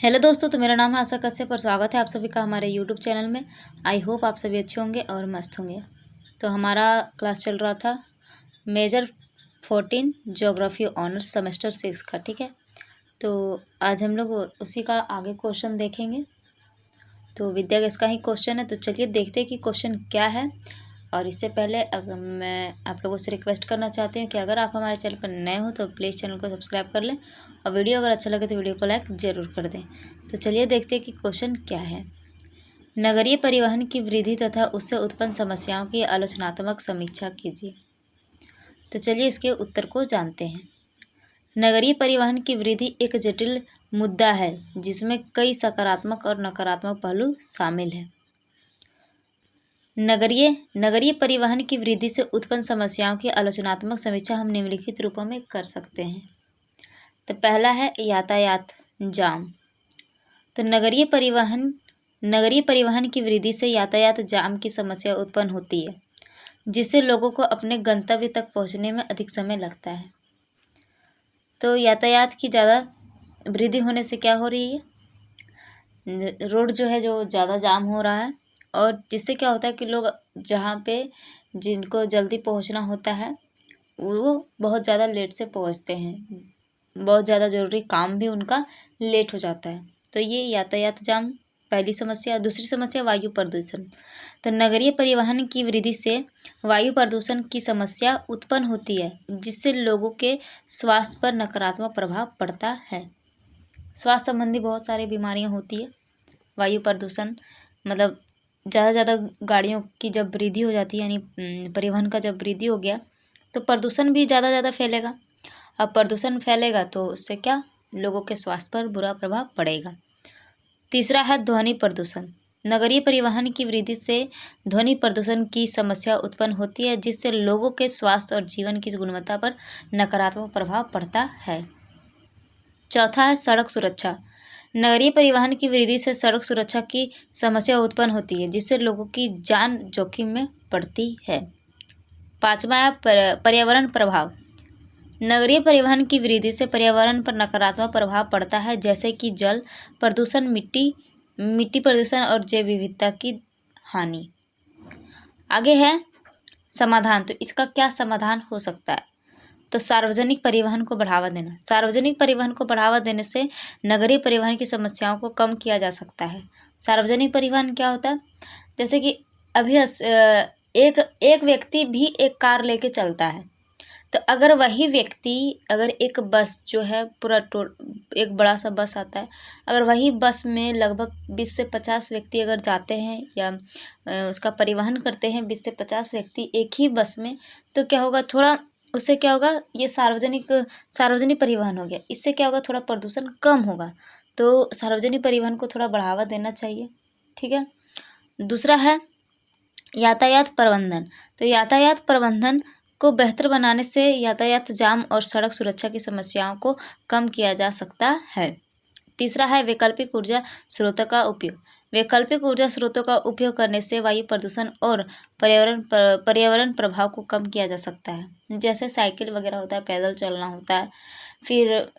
Hello दोस्तों, तो मेरा नाम है आशा कश्यप और स्वागत है आप सभी का हमारे यूट्यूब चैनल में। आई होप आप सभी अच्छे होंगे और मस्त होंगे। तो हमारा क्लास चल रहा था मेजर 14 ज्योग्राफी ऑनर्स सेमेस्टर 6 का, ठीक है। तो आज हम लोग उसी का आगे क्वेश्चन देखेंगे। तो विद्या गैस का ही क्वेश्चन है, तो चलिए देखते हैं कि क्वेश्चन क्या है। और इससे पहले अगर मैं आप लोगों से रिक्वेस्ट करना चाहती हूँ कि अगर आप हमारे चैनल पर नए हो तो प्लीज़ चैनल को सब्सक्राइब कर लें और वीडियो अगर अच्छा लगे तो वीडियो को लाइक ज़रूर कर दें। तो चलिए देखते हैं कि क्वेश्चन क्या है। नगरीय परिवहन की वृद्धि तथा उससे उत्पन्न समस्याओं की आलोचनात्मक समीक्षा कीजिए। तो चलिए इसके उत्तर को जानते हैं। नगरीय परिवहन की वृद्धि एक जटिल मुद्दा है जिसमें कई सकारात्मक और नकारात्मक पहलू शामिल हैं। नगरीय परिवहन की वृद्धि से उत्पन्न समस्याओं की आलोचनात्मक समीक्षा हम निम्नलिखित रूपों में कर सकते हैं। तो पहला है यातायात जाम। तो नगरीय परिवहन की वृद्धि से यातायात जाम की समस्या उत्पन्न होती है, जिससे लोगों को अपने गंतव्य तक पहुंचने में अधिक समय लगता है। तो यातायात की ज़्यादा वृद्धि होने से क्या हो रही है, रोड जो है जो ज़्यादा जाम हो रहा है, और जिससे क्या होता है कि लोग जहाँ पे जिनको जल्दी पहुँचना होता है वो बहुत ज़्यादा लेट से पहुँचते हैं, बहुत ज़्यादा ज़रूरी काम भी उनका लेट हो जाता है। तो ये यातायात जाम पहली समस्या। दूसरी समस्या वायु प्रदूषण। तो नगरीय परिवहन की वृद्धि से वायु प्रदूषण की समस्या उत्पन्न होती है, जिससे लोगों के स्वास्थ्य पर नकारात्मक प्रभाव पड़ता है। स्वास्थ्य संबंधी बहुत सारी बीमारियां होती है। वायु प्रदूषण मतलब ज़्यादा गाड़ियों की जब वृद्धि हो जाती है, यानी परिवहन का जब वृद्धि हो गया तो प्रदूषण भी ज़्यादा फैलेगा। अब प्रदूषण फैलेगा तो उससे क्या, लोगों के स्वास्थ्य पर बुरा प्रभाव पड़ेगा। तीसरा है ध्वनि प्रदूषण। नगरीय परिवहन की वृद्धि से ध्वनि प्रदूषण की समस्या उत्पन्न होती है, जिससे लोगों के स्वास्थ्य और जीवन की गुणवत्ता पर नकारात्मक प्रभाव पड़ता है। चौथा है सड़क सुरक्षा। नगरीय परिवहन की वृद्धि से सड़क सुरक्षा की समस्या उत्पन्न होती है, जिससे लोगों की जान जोखिम में पड़ती है। पांचवा है पर्यावरण प्रभाव। नगरीय परिवहन की वृद्धि से पर्यावरण पर नकारात्मक प्रभाव पड़ता है, जैसे कि जल प्रदूषण, मिट्टी प्रदूषण और जैव विविधता की हानि। आगे है समाधान। तो इसका क्या समाधान हो सकता है? तो सार्वजनिक परिवहन को बढ़ावा देना। सार्वजनिक परिवहन को बढ़ावा देने से नगरीय परिवहन की समस्याओं को कम किया जा सकता है। सार्वजनिक परिवहन क्या होता है, जैसे कि अभी एक व्यक्ति भी एक कार लेके चलता है, तो अगर वही व्यक्ति अगर एक बस जो है एक बड़ा सा बस आता है, अगर वही बस में लगभग 20 से 50 व्यक्ति अगर जाते हैं या उसका परिवहन करते हैं 20 से 50 व्यक्ति एक ही बस में, तो क्या होगा, थोड़ा उससे क्या होगा, ये सार्वजनिक परिवहन हो गया। इससे क्या होगा, थोड़ा प्रदूषण कम होगा। तो सार्वजनिक परिवहन को थोड़ा बढ़ावा देना चाहिए, ठीक है। दूसरा है यातायात प्रबंधन। तो यातायात प्रबंधन को बेहतर बनाने से यातायात जाम और सड़क सुरक्षा की समस्याओं को कम किया जा सकता है। तीसरा है वैकल्पिक ऊर्जा स्रोतों का उपयोग। वैकल्पिक ऊर्जा स्रोतों का उपयोग करने से वायु प्रदूषण और पर्यावरण प्रभाव को कम किया जा सकता है। जैसे साइकिल वगैरह होता है, पैदल चलना होता है, फिर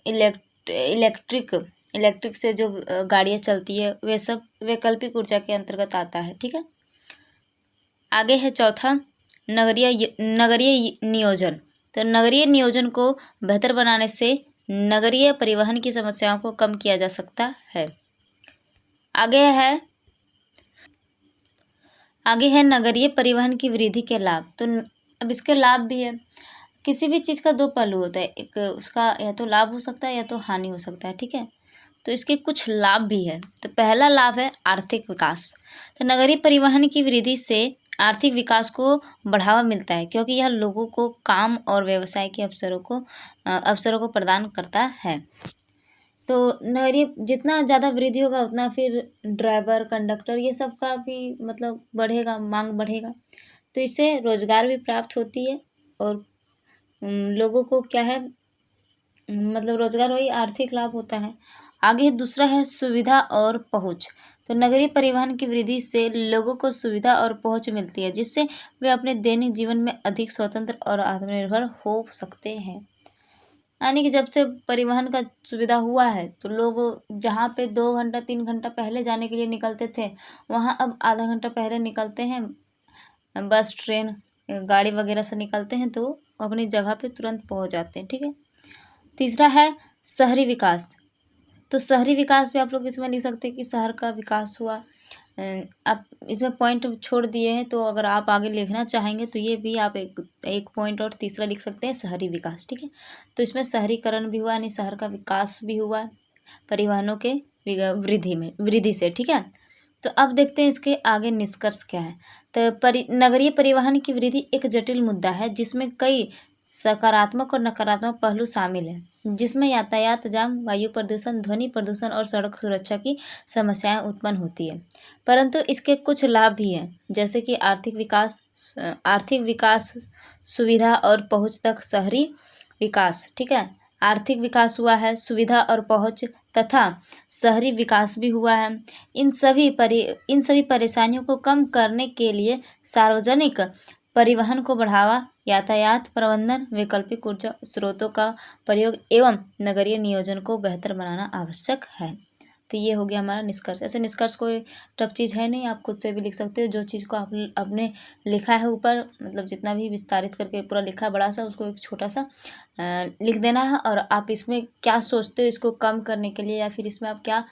इलेक्ट्रिक से जो गाड़ियाँ चलती है, वे सब वैकल्पिक ऊर्जा के अंतर्गत आता है, ठीक है। आगे है चौथा नगरीय नियोजन। तो नगरीय नियोजन को बेहतर बनाने से नगरीय परिवहन की समस्याओं को कम किया जा सकता है। आगे है नगरीय परिवहन की वृद्धि के लाभ। तो अब इसके लाभ भी है। किसी भी चीज़ का दो पहलू होता है, एक उसका या तो लाभ हो सकता है या तो हानि हो सकता है, ठीक है। तो इसके कुछ लाभ भी है। तो पहला लाभ है आर्थिक विकास। तो नगरीय परिवहन की वृद्धि से आर्थिक विकास को बढ़ावा मिलता है, क्योंकि यह लोगों को काम और व्यवसाय के अवसरों को प्रदान करता है। तो नगरीय जितना ज़्यादा वृद्धि होगा उतना फिर ड्राइवर, कंडक्टर ये सब का भी मतलब बढ़ेगा, मांग बढ़ेगा। तो इससे रोजगार भी प्राप्त होती है और लोगों को क्या है, मतलब रोजगार वही आर्थिक लाभ होता है। आगे दूसरा है सुविधा और पहुंच। तो नगरीय परिवहन की वृद्धि से लोगों को सुविधा और पहुंच मिलती है, जिससे वे अपने दैनिक जीवन में अधिक स्वतंत्र और आत्मनिर्भर हो सकते हैं। यानी कि जब से परिवहन का सुविधा हुआ है तो लोग जहाँ पे 2 घंटा 3 घंटा पहले जाने के लिए निकलते थे, वहाँ अब आधा घंटा पहले निकलते हैं। बस, ट्रेन, गाड़ी वगैरह से निकलते हैं तो अपनी जगह पे तुरंत पहुँच जाते हैं। ठीक है। तीसरा है शहरी विकास। तो शहरी विकास भी आप लोग इसमें लिख सकते हैं कि शहर का विकास हुआ। आप इसमें पॉइंट छोड़ दिए हैं, तो अगर आप आगे लिखना चाहेंगे तो ये भी आप एक पॉइंट और तीसरा लिख सकते हैं, शहरी विकास। ठीक है। तो इसमें शहरीकरण भी हुआ, यानी शहर का विकास भी हुआ परिवहनों के वृद्धि से। ठीक है। तो अब देखते हैं इसके आगे निष्कर्ष क्या है। तो नगरीय परिवहन की वृद्धि एक जटिल मुद्दा है जिसमें कई सकारात्मक और नकारात्मक पहलू शामिल हैं, जिसमें यातायात जाम, वायु प्रदूषण, ध्वनि प्रदूषण और सड़क सुरक्षा की समस्याएं उत्पन्न होती है। परंतु इसके कुछ लाभ भी हैं, जैसे कि आर्थिक विकास, सुविधा और पहुंच तक शहरी विकास। ठीक है। आर्थिक विकास हुआ है, सुविधा और पहुंच तथा शहरी विकास भी हुआ है। इन सभी परेशानियों को कम करने के लिए सार्वजनिक परिवहन को बढ़ावा, यातायात प्रबंधन, वैकल्पिक ऊर्जा स्रोतों का प्रयोग एवं नगरीय नियोजन को बेहतर बनाना आवश्यक है। तो ये हो गया हमारा निष्कर्ष। ऐसे निष्कर्ष कोई टफ चीज़ है नहीं, आप खुद से भी लिख सकते हो। जो चीज़ को आपने लिखा है ऊपर, मतलब जितना भी विस्तारित करके पूरा लिखा है बड़ा सा, उसको एक छोटा सा लिख देना है। और आप इसमें क्या सोचते हो इसको कम करने के लिए, या फिर इसमें आप क्या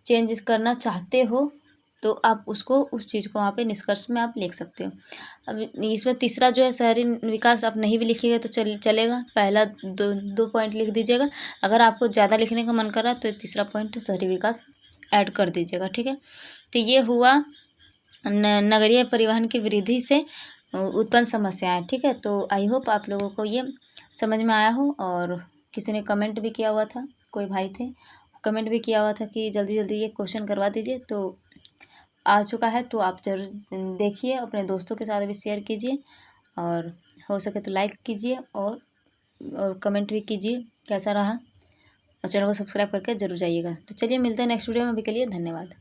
चेंजेस करना चाहते हो, तो आप उसको उस चीज़ को वहाँ पे निष्कर्ष में आप लिख सकते हो। अब इसमें तीसरा जो है शहरी विकास, आप नहीं भी लिखिएगा तो चलेगा। पहला दो पॉइंट लिख दीजिएगा। अगर आपको ज़्यादा लिखने का मन कर रहा है तो तीसरा पॉइंट शहरी विकास ऐड कर दीजिएगा। ठीक है। तो ये हुआ नगरीय परिवहन की वृद्धि से उत्पन्न समस्याएं। ठीक है। तो आई होप आप लोगों को ये समझ में आया हो। और किसी ने कमेंट भी किया हुआ था, कोई भाई थे, कमेंट भी किया हुआ था कि जल्दी जल्दी ये क्वेश्चन करवा दीजिए। तो आ चुका है, तो आप जरूर देखिए, अपने दोस्तों के साथ भी शेयर कीजिए, और हो सके तो लाइक कीजिए, और कमेंट भी कीजिए कैसा रहा, और चैनल को सब्सक्राइब करके जरूर जाइएगा। तो चलिए मिलते हैं नेक्स्ट वीडियो में। अभी के लिए धन्यवाद।